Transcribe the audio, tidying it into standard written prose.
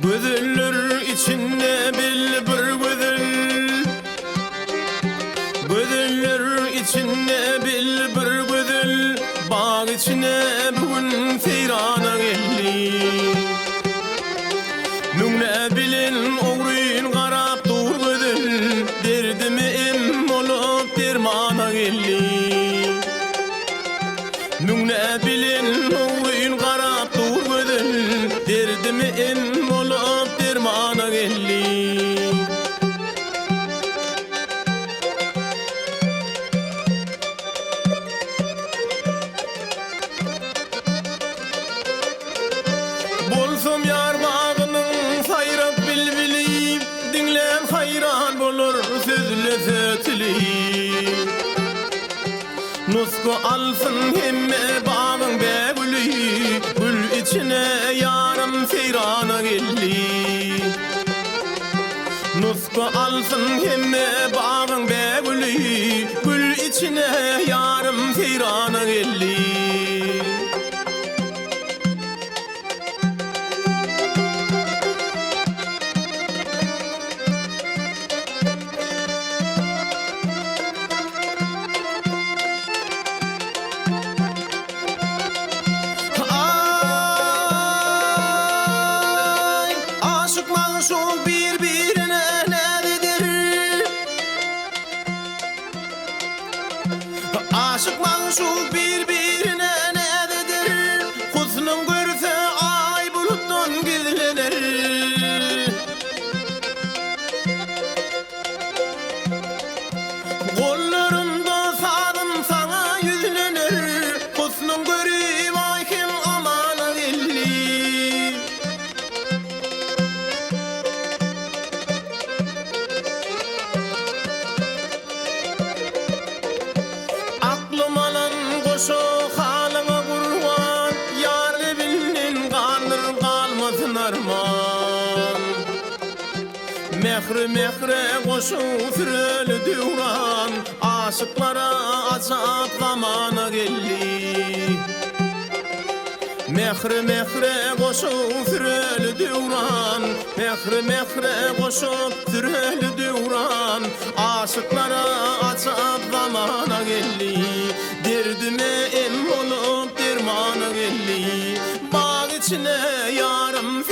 Gözüller içinde bil bir gözül, gözüller içinde bil bir gözül, bağ içine bugün seyrana geldi. Nügne bilin oğruyun qarap dur gözül, derdimi em olup dermana geldi. Nügne bilin oğruyun qarap dur gözül, derdimi em olup dermana geldi. Bolsam yar bağının sayrap bilbili, dinlen hayran bolur sözle sötili. Nusku alsın hemme bağın begülü, gül içine yarım seyrana geldi. Nusku alsın hemme bağın begülü, gül içine yarım seyrana geldi. Şu birbirine nedir? Aşıklar şu birbirine nedir? Husnun görse ay buluttan gizlenir. Kollarımda sadım sana yüzlenir. Husnun göreyim ay kim amana geldi. Şu halıma kurban, yar evinin kanır kalmasın arman. Mehre mehre koşu süreli düvran, aşıklara azap zamana geldi. Mehre mehre koşu süreli düvran, mehre mehre koşu süreli düvran, aşıklara azap zamana geldi. Derdime em olup dermana geldi. Bağ içine yarım